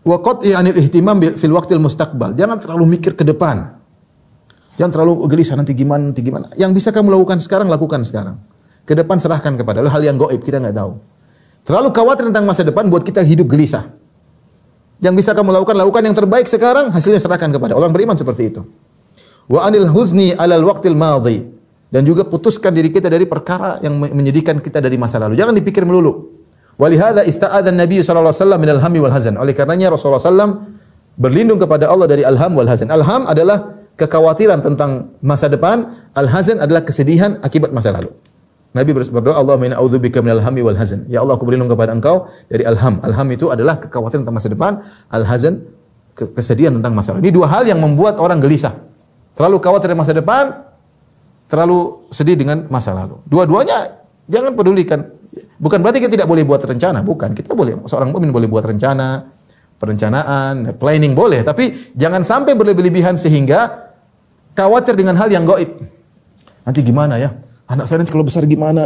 Wa qat'i 'anil ihtimam fil waqtil mustaqbal. Jangan terlalu mikir ke depan. Jangan terlalu gelisah nanti gimana. Yang bisa kamu lakukan sekarang, lakukan sekarang. Ke depan serahkan kepada Allah, hal yang gaib kita enggak tahu. Terlalu khawatir tentang masa depan buat kita hidup gelisah. Yang bisa kamu lakukan yang terbaik sekarang, hasilnya serahkan kepada Allah. Orang beriman seperti itu. Wa 'anil huzni 'alal waqtil madhi. Dan juga putuskan diri kita dari perkara yang menyedihkan kita dari masa lalu. Jangan dipikir melulu. Walihada ista'adzan Nabi sallallahu alaihi wasallam minal hammi wal hazan. Oleh karenanya Rasulullah sallam berlindung kepada Allah dari al-ham wal hazan. Al-ham adalah kekhawatiran tentang masa depan, al-hazan adalah kesedihan akibat masa lalu. Nabi berdoa, Allahumma inna a'udzubika minal hammi wal hazan. Ya Allah, aku berlindung kepada Engkau dari al-ham. Al-ham itu adalah kekhawatiran tentang masa depan, al-hazan kesedihan tentang masa lalu. Ini dua hal yang membuat orang gelisah. Terlalu khawatir dengan masa depan, terlalu sedih dengan masa lalu. Dua-duanya jangan pedulikan. Bukan berarti kita tidak boleh buat rencana, bukan. Kita boleh, seorang mukmin boleh buat rencana, perencanaan, planning boleh, tapi jangan sampai berlebihan sehingga khawatir dengan hal yang gaib. Nanti gimana ya? Anak saya nanti kalau besar gimana?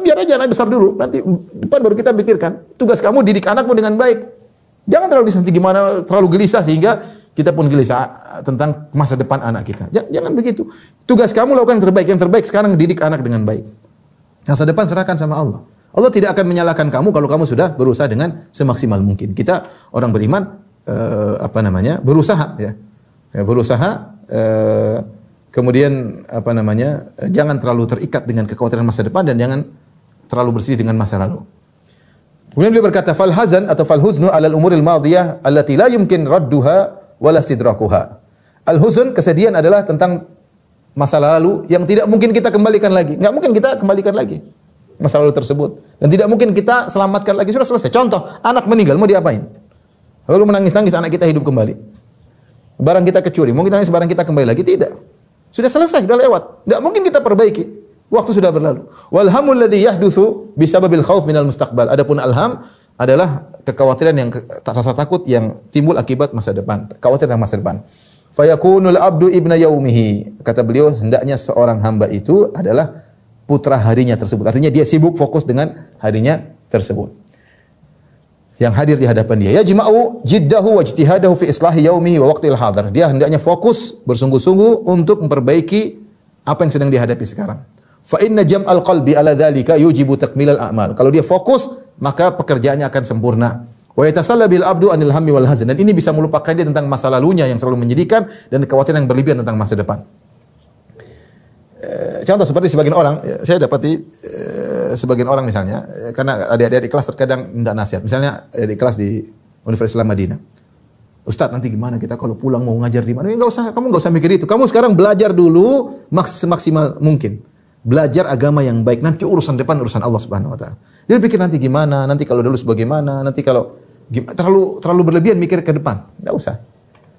Biar aja anak besar dulu, nanti depan baru kita pikirkan. Tugas kamu didik anakmu dengan baik. Jangan terlalu nanti gimana, terlalu gelisah sehingga kita pun gelisah tentang masa depan anak kita. Jangan begitu. Tugas kamu lakukan yang terbaik. Yang terbaik sekarang didik anak dengan baik. Masa depan serahkan sama Allah. Allah tidak akan menyalahkan kamu kalau kamu sudah berusaha dengan semaksimal mungkin. Kita orang beriman berusaha ya. Berusaha kemudian jangan terlalu terikat dengan kekhawatiran masa depan dan jangan terlalu bersedih dengan masa lalu. Kemudian beliau berkata fal hazan atau fal huznu 'ala al-umuril madhiyah allati la yumkin radduha wala istidrakuha. Al-huzn, kesedihan adalah tentang masa lalu yang tidak mungkin kita kembalikan lagi. Enggak mungkin kita kembalikan lagi masa lalu tersebut. Dan tidak mungkin kita selamatkan lagi. Sudah selesai. Contoh, anak meninggal, mau diapain? Lalu menangis-nangis anak kita hidup kembali. Barang kita kecuri, mau kita nangis barang kita kembali lagi? Tidak. Sudah selesai, sudah lewat. Tidak mungkin kita perbaiki. Waktu sudah berlalu. Wal hamul ladzi yahdutsu bisababil khauf minal mustaqbal. Adapun alham adalah kekhawatiran yang rasa takut yang timbul akibat masa depan. Khawatir tentang masa depan. Fayakunul abdu ibna yaumihi. Kata beliau, hendaknya seorang hamba itu adalah putra harinya tersebut. Artinya dia sibuk fokus dengan harinya tersebut. Yang hadir di hadapan dia. Yajma'u jiddahu wa ijtihadahu fi islahi yaumihi wa waqtil hadar. Dia hendaknya fokus bersungguh-sungguh untuk memperbaiki apa yang sedang dihadapi sekarang. Fa inna jam'al qalbi ala dzalika yujibu takmilal a'mal. Kalau dia fokus, maka pekerjaannya akan sempurna. Wa yatasalla bil abdu anil hammi wal hazan. Dan ini bisa melupakan dia tentang masa lalunya yang selalu menyedihkan dan kekhawatiran yang berlebihan tentang masa depan. Contoh seperti sebagian orang, saya dapati sebagian orang misalnya, karena adik-adik di kelas terkadang minta nasihat. Misalnya di kelas di Universitas Islam Madinah. Ustaz, nanti gimana kita kalau pulang mau ngajar di mana? Enggak usah, kamu enggak usah mikir itu. Kamu sekarang belajar dulu semaksimal mungkin. Belajar agama yang baik, nanti urusan depan urusan Allah Subhanahu wa taala. Dia pikir nanti gimana, nanti kalau dulu sebagaimana, nanti kalau terlalu berlebihan mikir ke depan. Enggak usah.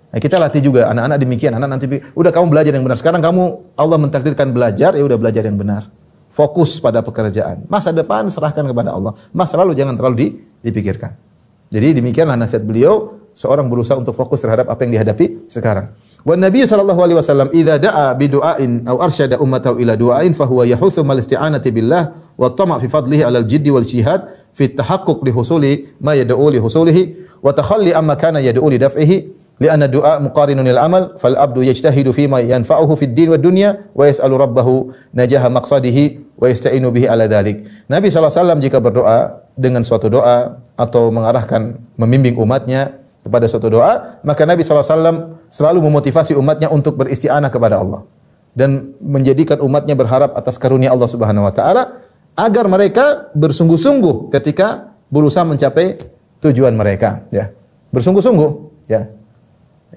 Nah, kita latih juga anak-anak demikian. Anak nanti udah kamu belajar yang benar. Sekarang kamu Allah mentakdirkan belajar, ya udah belajar yang benar. Fokus pada pekerjaan. Masa depan serahkan kepada Allah. Masa lalu jangan terlalu dipikirkan. Jadi demikianlah nasihat beliau, seorang berusaha untuk fokus terhadap apa yang dihadapi sekarang. Wan Nabi sallallahu alaihi wasallam idza da'a bi du'ain aw arsyada ummatahu ila du'ain fa huwa yahutsu mal isti'anati billah wa tama' fi fadlihi 'ala al-jiddi wal jihad fi at-tahaqquq li husuli ma yad'u li husulihi wa takhalli amma kana yad'u li daf'ihi li'anna du'a muqarinun lil amal fal abdu yajtahidu fi ma yanfa'uhu fid din wad dunya wa yas'alu rabbahu najaha maqsadihi wa yasta'inu bihi 'ala dhalik. Nabi sallallahu alaihi wasallam jika berdoa dengan suatu doa atau mengarahkan membimbing umatnya kepada suatu doa, maka Nabi SAW selalu memotivasi umatnya untuk beristi'anah kepada Allah dan menjadikan umatnya berharap atas karunia Allah Subhanahu wa taala agar mereka bersungguh-sungguh ketika berusaha mencapai tujuan mereka, ya. Bersungguh-sungguh, ya.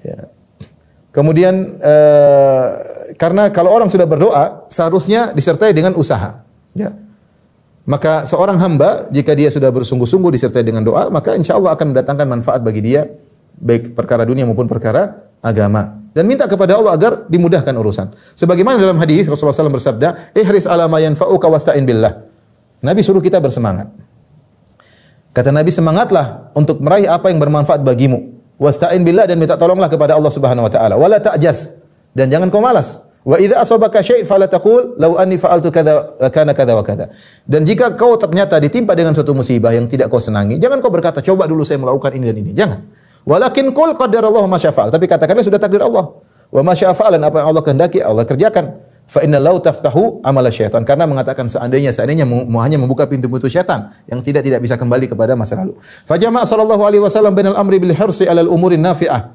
Ya. Kemudian karena kalau orang sudah berdoa seharusnya disertai dengan usaha, ya. Maka seorang hamba jika dia sudah bersungguh-sungguh disertai dengan doa, maka insya Allah akan mendatangkan manfaat bagi dia, baik perkara dunia maupun perkara agama. Dan minta kepada Allah agar dimudahkan urusan. Sebagaimana dalam hadis Rasulullah SAW bersabda, "Ihris ala ma yanfa'uka wasta'in billah." Nabi suruh kita bersemangat. Kata Nabi, semangatlah untuk meraih apa yang bermanfaat bagimu. Wasta'in billah, dan minta tolonglah kepada Allah Subhanahu wa taala. Wala ta'jaz, dan jangan kau malas. Wa idza asabaka syai' fala taqul law anni fa'altu kadza kana kadza wa kadza. Dan jika kau ternyata ditimpa dengan suatu musibah yang tidak kau senangi, jangan kau berkata, coba dulu saya melakukan ini dan ini. Jangan. Walakin qul qadarallahu ma syaa fa'al. Tapi katakanlah sudah takdir Allah. Wa ma syaa fa'al, apa yang Allah kehendaki Allah kerjakan. Fa inna law taftahu amala syaitan. Karena mengatakan seandainya mau hanya membuka pintu-pintu syaitan yang tidak bisa kembali kepada masa lalu. Fa jama'a sallallahu alaihi wasallam bainal amri bil hirsi 'alal umurin nafi'ah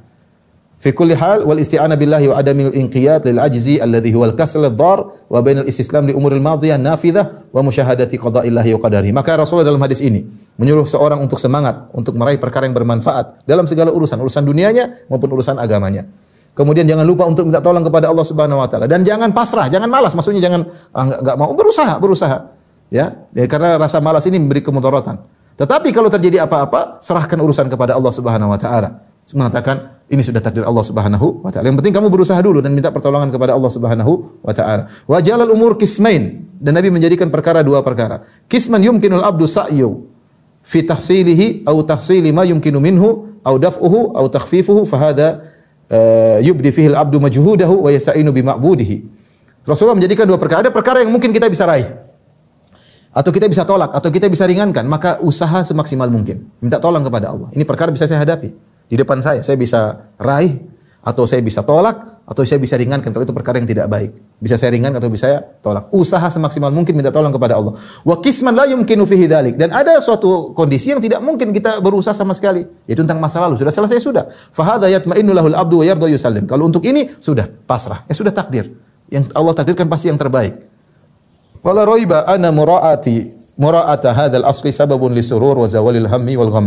fi kulli hal wal isti'anah billahi wa adamil inqiyad lil ajzi alladhi huwal kasl ad-dar wa bainal istislam li umuril madhiyah nafidhah wa musyahadati qada'illahi wa qadarihi. Maka Rasulullah dalam hadis ini menyuruh seorang untuk semangat untuk meraih perkara yang bermanfaat dalam segala urusan dunianya maupun urusan agamanya. Kemudian jangan lupa untuk minta tolong kepada Allah Subhanahu wa taala dan jangan pasrah, jangan malas. Maksudnya jangan enggak mau, berusaha. Ya, karena rasa malas ini memberi kemudaratan. Tetapi kalau terjadi apa-apa, serahkan urusan kepada Allah Subhanahu wa taala. Mengatakan ini sudah takdir Allah Subhanahu wa taala. Yang penting kamu berusaha dulu dan minta pertolongan kepada Allah Subhanahu wa taala. Wa jalal umur qismain, dan Nabi menjadikan perkara dua perkara. Qisman yumkinul abdu sa'yu fi tahsilihi aw tahsili ma yumkinu minhu aw daf'uhu aw takhfifuhu fa hadha yubdi fihi al-abdu majhudahu wa yasta'inu bi ma'budihi. Rasulullah menjadikan dua perkara. Ada perkara yang mungkin kita bisa raih, atau kita bisa tolak, atau kita bisa ringankan, maka usaha semaksimal mungkin. Minta tolong kepada Allah. Ini perkara bisa saya hadapi. Di depan saya bisa raih, atau saya bisa tolak, atau saya bisa ringankan kalau itu perkara yang tidak baik. Bisa saya ringankan atau bisa saya tolak. Usaha semaksimal mungkin minta tolong kepada Allah. Wa qisman la yumkinu fihi dzalik. Dan ada suatu kondisi yang tidak mungkin kita berusaha sama sekali, yaitu tentang masa lalu. Sudah selesai sudah. Fa hadza yatma'innu lahul abdu wa yarda yusallim. Kalau untuk ini sudah pasrah. Sudah takdir. Yang Allah takdirkan pasti yang terbaik. Wala raiba anna mura'ata hadzal asli sababun lisurur wa zawalil hammi wal gham.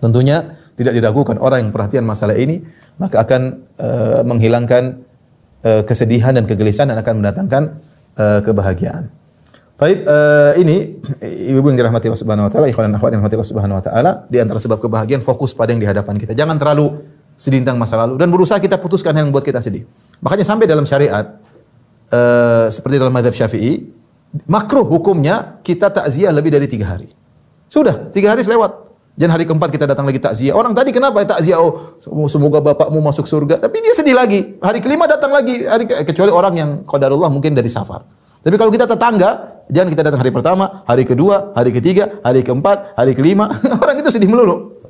Tentunya tidak diragukan orang yang perhatian masalah ini maka akan menghilangkan kesedihan dan kegelisahan dan akan mendatangkan kebahagiaan. Baik, ini ibu yang dirahmati Allah Subhanahu wa taala, ikhwan dan akhwat yang dirahmati Allah Subhanahu wa taala, di antara sebab kebahagiaan fokus pada yang di hadapan kita. Jangan terlalu sedih tentang masa lalu dan berusaha kita putuskan yang membuat kita sedih. Makanya sampai dalam syariat seperti dalam mazhab Syafi'i, makruh hukumnya kita takziah lebih dari 3 hari. Sudah, 3 hari selewat. Jangan hari keempat kita datang lagi takziah. Orang tadi kenapa takziah? Oh, semoga bapakmu masuk surga. Tapi dia sedih lagi. Hari kelima datang lagi. Kecuali orang yang qadarullah mungkin dari safar. Tapi kalau kita tetangga, jangan kita datang hari pertama, hari kedua, hari ketiga, hari keempat, hari kelima. Orang itu sedih melulu.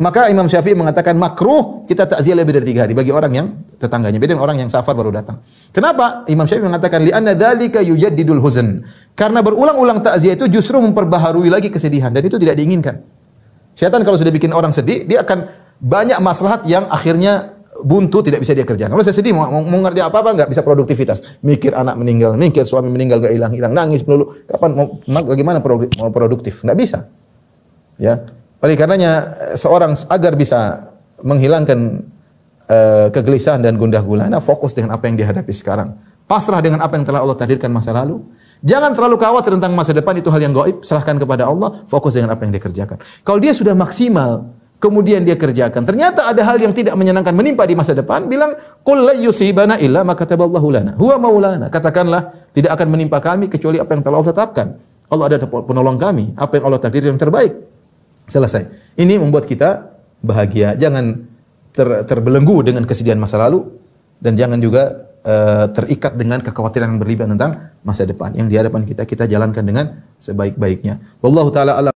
Maka Imam Syafi'i mengatakan makruh kita takziah lebih dari 3 hari bagi orang yang tetangganya. Beda dengan orang yang safar baru datang. Kenapa? Imam Syafi'i mengatakan li'anna dzalika yujaddidul huzn. Karena berulang-ulang takziah itu justru memperbaharui lagi kesedihan dan itu tidak diinginkan. Setan kalau sudah bikin orang sedih, dia akan banyak maslahat yang akhirnya buntu tidak bisa dia kerjakan. Kalau saya sedih mau ngerti apa-apa enggak bisa produktivitas. Mikir anak meninggal, mikir suami meninggal enggak hilang-hilang, nangis melulu. Kapan bagaimana mau produktif? Enggak bisa. Ya. Oleh karenanya seorang agar bisa menghilangkan kegelisahan dan gundah gulana, fokus dengan apa yang dihadapi sekarang. Pasrah dengan apa yang telah Allah takdirkan masa lalu. Jangan terlalu khawatir tentang masa depan, itu hal yang gaib, serahkan kepada Allah, fokus dengan apa yang dia kerjakan. Kalau dia sudah maksimal, kemudian dia kerjakan, ternyata ada hal yang tidak menyenangkan menimpa di masa depan, bilang, "Qul la yusibana illa ma kataballahu lana, huwa maulana." Katakanlah, tidak akan menimpa kami kecuali apa yang telah Allah tetapkan. Allah ada penolong kami, apa yang Allah takdir yang terbaik. Selesai. Ini membuat kita bahagia. Jangan terbelenggu dengan kesedihan masa lalu dan jangan juga terikat dengan kekhawatiran yang berlebihan tentang masa depan. Yang di hadapan kita jalankan dengan sebaik-baiknya. Wallahu taala alam.